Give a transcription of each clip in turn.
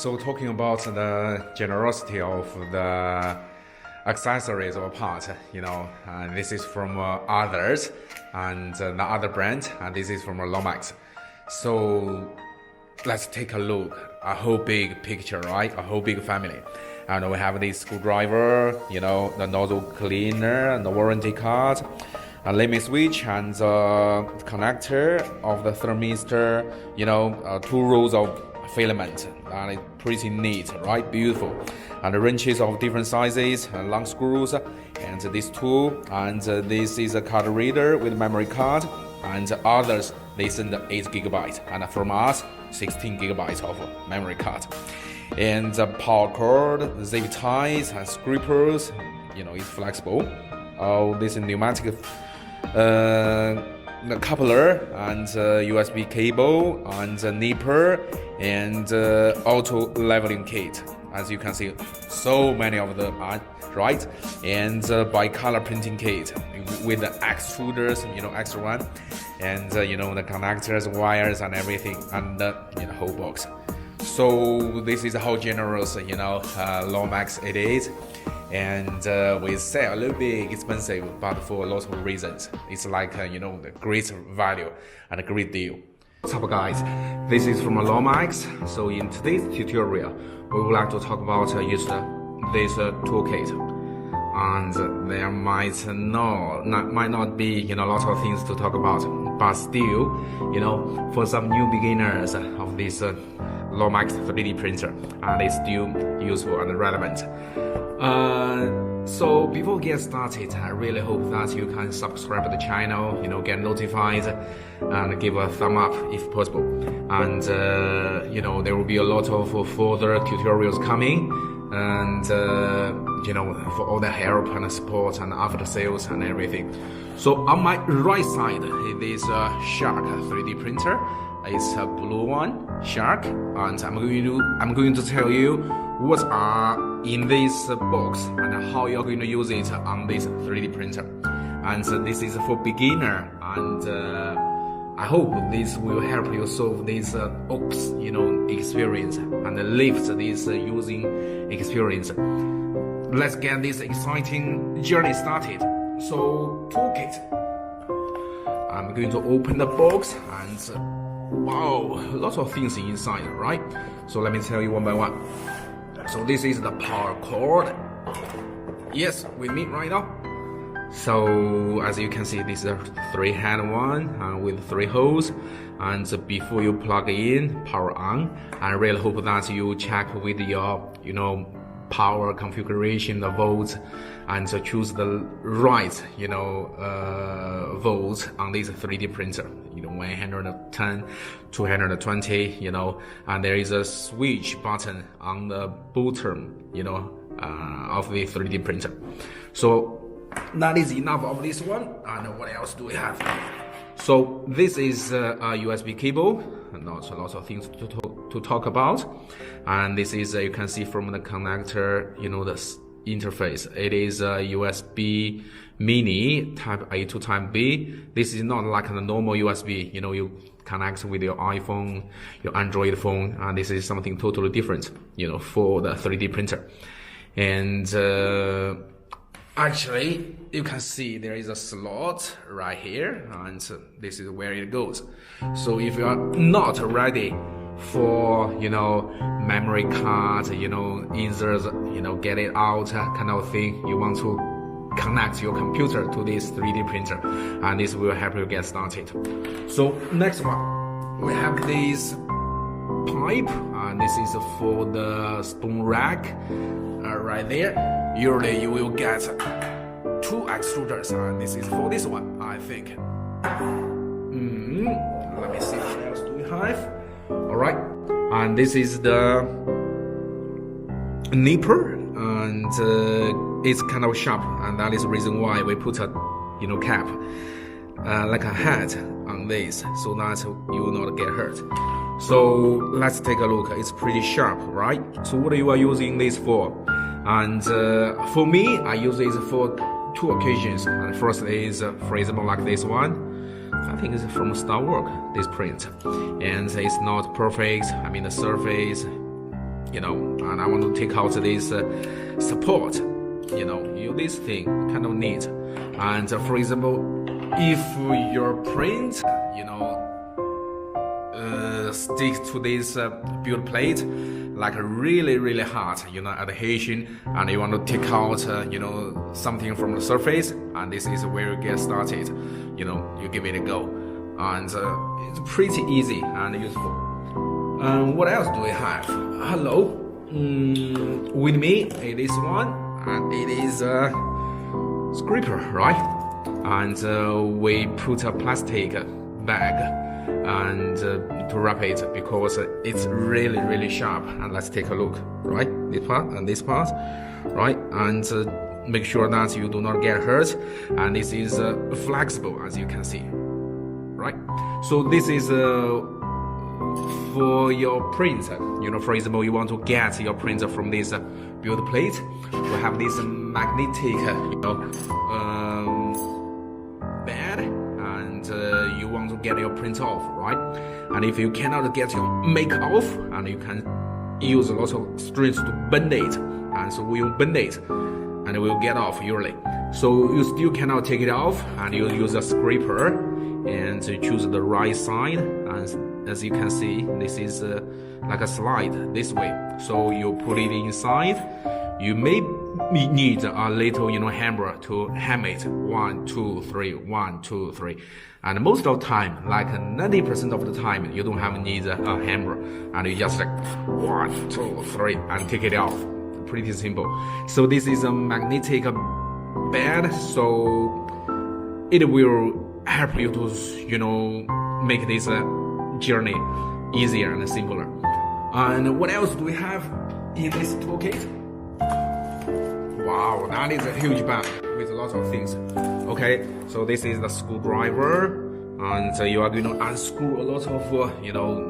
So talking about the generosity of the accessories or part, this is from others and the other brand, and this is from Lotmaxx. So let's take a look, a whole big picture, right? A whole big family. And we have this screwdriver, the nozzle cleaner, and the warranty card, a limit switch, and the connector of the thermistor, 2 rows of filament, and it's pretty neat, right? Beautiful. And the wrenches of different sizes, and long screws, and this tool, and this is a card reader with memory card, and others they send 8 GB, and from us 16 GB of memory card. And the power cord, zip ties, and scrapers, it's flexible. Oh, this is pneumatic the coupler, and USB cable, and nipper, and auto leveling kit. As you can see, so many of them are, right? And bicolor printing kit with the extruders, extra one, and the connectors, wires, and everything, and the whole box. So this is how generous, Lotmaxx it is. And we sell a little bit expensive, but for a lot of reasons. It's like, the great value and a great deal. What's up, guys? This is from Lotmaxx. So in today's tutorial, we would like to talk about this toolkit. And there might not be, a lot of things to talk about, but still, for some new beginners of this Lotmaxx 3D printer, and it's still useful and relevant. So before we get started, I really hope that you can subscribe to the channel, get notified, and give a thumb up if possible. And there will be a lot of further tutorials coming, and for all the help and support and after sales and everything. So on my right side is a Shark 3D printer. It's a blue one, Shark, and I'm going to tell you what are in this box and how you're going to use it on this 3D printer. And this is for beginner, and I hope this will help you solve this oops, experience and lift this using experience. Let's get this exciting journey started. So toolkit. I'm going to open the box, and wow, lots of things inside, right? So let me tell you one by one. So this is the power cord. Yes, with me right now. So as you can see, this is a 3-hand one with 3 holes. And before you plug in, power on. I really hope that you check with your, power configuration, the volts, and choose the right, volts on this 3D printer. 110, 220, and there is a switch button on the bottom, of the 3D printer. So that is enough of this one. And what else do we have? So this is a USB cable, not a lot of things to talk about. And this is, you can see from the connector, the interface. It is a USB mini type A to type B. This is not like the normal USB, you connect with your iPhone, your Android phone, and this is something totally different, for the 3D printer. And actually, you can see there is a slot right here, and this is where it goes. So if you are not ready for, memory card, insert, get it out kind of thing, you want to connect your computer to this 3D printer, and this will help you get started. So next one, we have this pipe, and this is for the spoon rack right there. Usually you will get 2 extruders, and this is for this one, I think. Let me see what else do we have. Alright, and this is the nipper, and it's kind of sharp, and that is the reason why we put a cap like a hat on this, so that you will not get hurt. So let's take a look. It's pretty sharp, right? So what you are using this for? And for me, I use this for 2 occasions. And first is, for example, like this one. I think it's from Star Wars, this print, and it's not perfect. I mean, the surface you know, and I want to take out this support, you know, this thing kind of neat. And for example, if your print, you know, stick to this build plate like really hard, you know, adhesion, and you want to take out you know, something from the surface, and this is where you get started, you know, you give it a go, and it's pretty easy and useful. What else do we have? Hello, with me it is one, and it is a scraper, right? And we put a plastic bag and to wrap it because it's really sharp. And let's take a look, right? This part and this part, right? And make sure that you do not get hurt. And this is flexible, as you can see, right? So this is for your printer. You know, for example, you want to get your printer from this build plate. We have this magnetic, you know, bed, and you want to get your print off, right? And if you cannot get your make off, and you can use a lot of strings to bend it, and so we'll bend it and it will get off usually. So you still cannot take it off, and you use a scraper and choose the right side. And as you can see, this is like a slide this way, so you put it inside. You may need a little, you know, hammer to ham it. 1, 2, 3, 1, 2, 3. And most of the time, like 90% of the time, you don't have need a hammer, and you just like 1, 2, 3 and take it off. Pretty simple. So this is a magnetic bed, so it will help you to, you know, make this journey easier and simpler. And what else do we have in this toolkit? Wow, that is a huge bag with a lot of things. Okay, so this is the screwdriver, and you are going to unscrew a lot of, you know,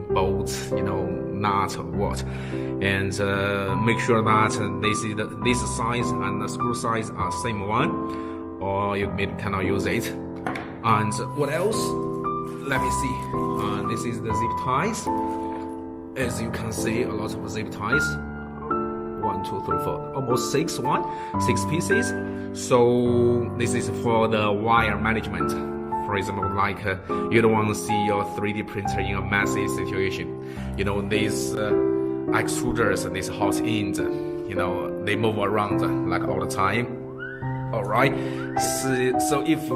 bolts, you know, nuts or what, and make sure that this size and the screw size are same one, or you cannot use it. And what else? Let me see. This is the zip ties. As you can see, a lot of zip ties. 1, 2, 3, 4, almost 6 pieces. So this is for the wire management. For example, like you don't want to see your 3D printer in a messy situation. You know, these extruders and these hot ends, you know, they move around like all the time. All right. So if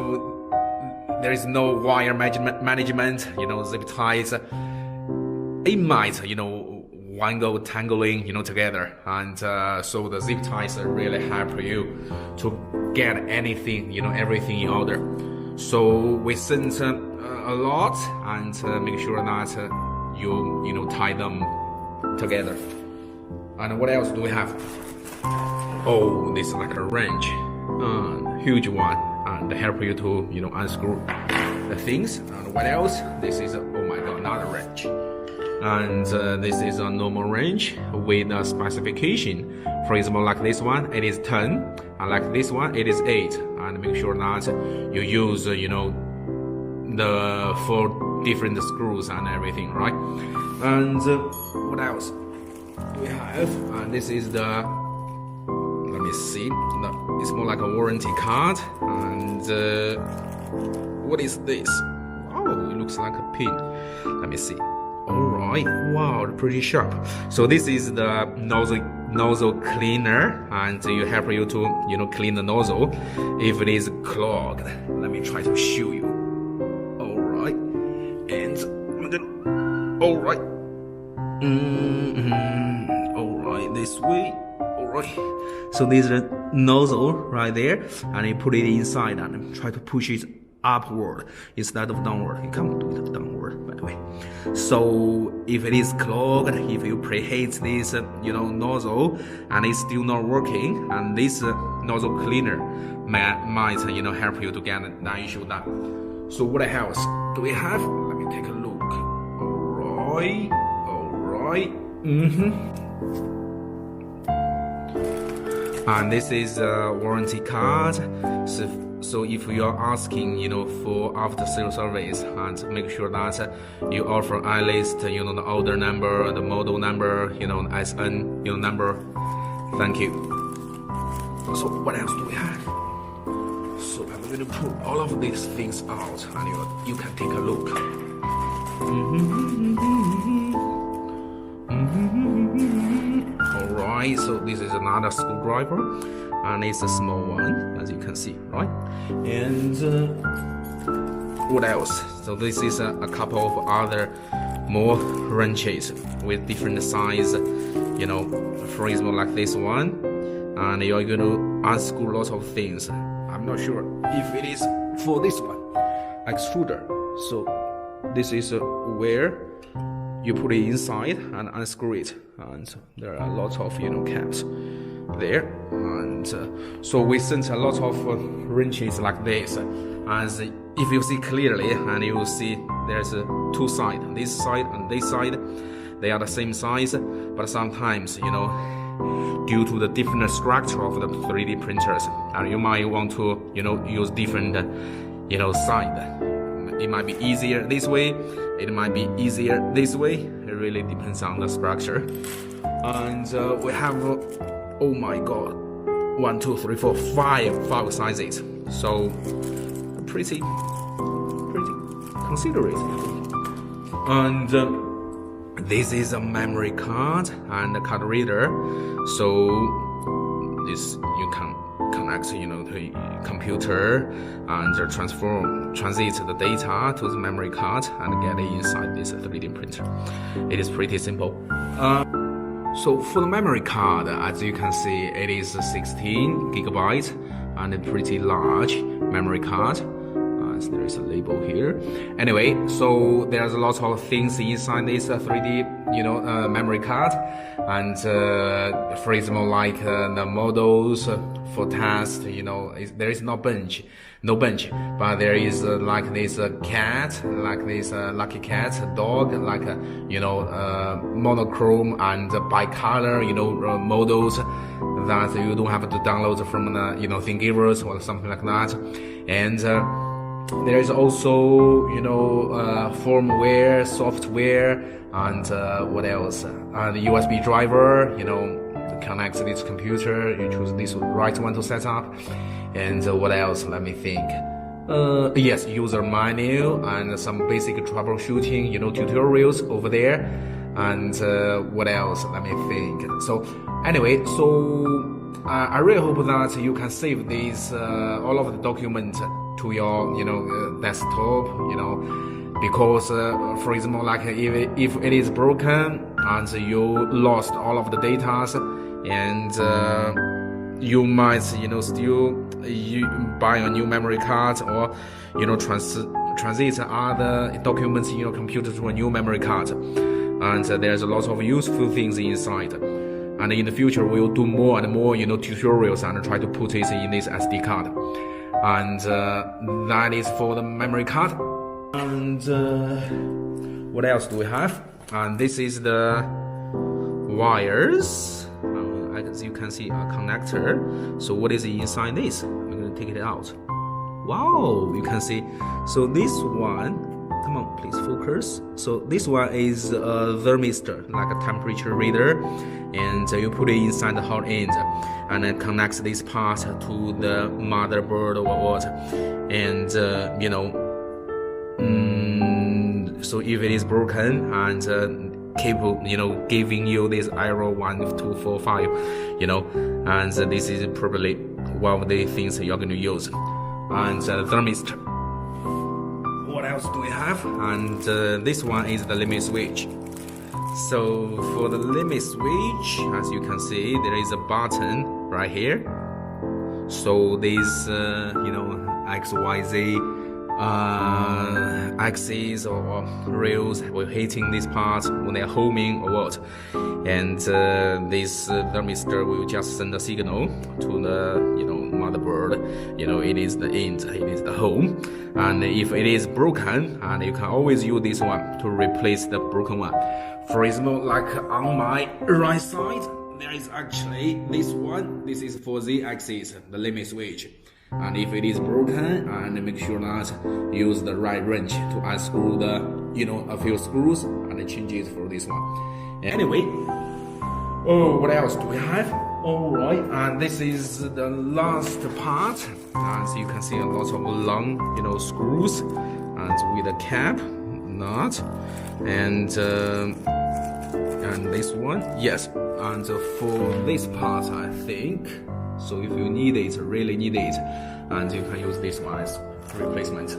there is no wire management, you know, zip ties, it might, you know, go tangling, you know, together, and so the zip ties really help you to get anything, you know, everything in order. So we sent a lot, and make sure that you know, tie them together. And what else do we have? Oh, this is like a wrench, huge one, and help you to, you know, unscrew the things. And what else? This is oh my god, another wrench. And this is a normal wrench with a specification. For example, like this one, it is 10, and like this one, it is 8. And make sure that you use, you know, the 4 different screws and everything, right? And what else do we have? And this is the, let me see, it's more like a warranty card. And what is this? Oh, it looks like a pin. Let me see. Alright, wow, pretty sharp. So this is the nozzle cleaner, and it help you to, you know, clean the nozzle if it is clogged. Let me try to show you. Alright, and alright, alright, this way. Alright, so there's a nozzle right there, and you put it inside and try to push it upward instead of downward. You can't do it downward, by the way. So if it is clogged, if you preheat this, you know, nozzle, and it's still not working, and this nozzle cleaner might, you know, help you to get that issue done. So what else do we have? Let me take a look. Alright, And this is a warranty card. So if you are asking, for after sales service, and make sure that you offer at least, the order number, the model number, SN, number. Thank you. So what else do we have? So I'm going to pull all of these things out, and you can take a look. Alright, so this is another screwdriver, and it's a small one, as you can see, right? And what else? So this is a couple of other more wrenches with different size, for example, like this one, and you're going to unscrew lots of things. I'm not sure if it is for this one, extruder. So this is where you put it inside and unscrew it, and there are lots of caps there. And so we sent a lot of wrenches like this, as if you see clearly, and you will see there's two sides, this side and this side. They are the same size, but sometimes due to the different structure of the 3D printers, and you might want to use different side. It might be easier this way, it might be easier this way. It really depends on the structure. And we have, oh my god, 1, 2, 3, 4, 5 sizes. So pretty considerate. And this is a memory card and a card reader. So this you can connect to the computer and transit the data to the memory card and get it inside this 3D printer. It is pretty simple. So for the memory card, as you can see, it is 16 gigabytes and a pretty large memory card. So there is a label here. Anyway, so there's a lot of things inside this 3D memory card, and for example, like the models for test, there is no bench, but there is like this cat, like this lucky cat, dog, like monochrome and bicolor models that you don't have to download from the Thingiverse or something like that. And there is also firmware, software, and what else? The USB driver, connects this computer. You choose this right one to set up. And what else? Let me think. Yes, user manual and some basic troubleshooting, tutorials over there. And what else? Let me think. So anyway, I really hope that you can save these all of the documents to your desktop, because for example, like if it is broken and you lost all of the data, and you might still buy a new memory card, or transit other documents in your computer to a new memory card, and there's a lot of useful things inside. And in the future, we will do more and more tutorials and try to put it in this SD card. And that is for the memory card. And what else do we have? And this is the wires. As you can see, a connector. So what is inside this? I'm going to take it out. Wow, you can see. So this one, come on, please focus. So this one is a thermistor, like a temperature reader, and you put it inside the hot end, and it connects this part to the motherboard or what. And so if it is broken and capable, giving you this error 1, 2, 4, 5, and this is probably one of the things you're going to use. And the thermistor. What else do we have? And this one is the limit switch. So for the limit switch, as you can see, there is a button right here. So this XYZ axes or rails will hitting this part when they are homing or what, and this thermistor will just send a signal to the motherboard. It is the end, it is the home, and if it is broken, and you can always use this one to replace the broken one. For example, like on my right side, there is actually this one. This is for the axis, the limit switch. And if it is broken, and make sure that use the right wrench to unscrew the, a few screws and change it for this one. Anyway, oh, what else do we have? Alright, and this is the last part. As you can see, a lot of long, screws, and with a cap, nut, and this one, yes. And for this part, I think, so if you need it, really need it, and you can use this one as replacement.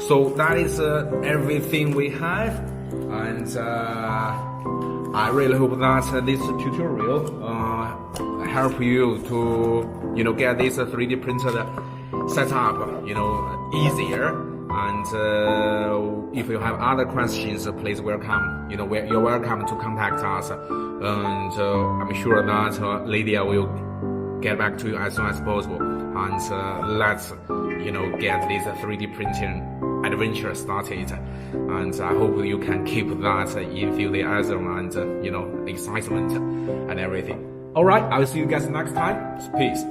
So that is everything we have, and I really hope that this tutorial help you to get this 3D printer set up easier. And if you have other questions, please welcome. You're welcome to contact us, and I'm sure that Lydia will get back to you as soon as possible. And let's get this 3D printing adventure started. And I hope you can keep that enthusiasm and excitement and everything. All right, I will see you guys next time. Peace.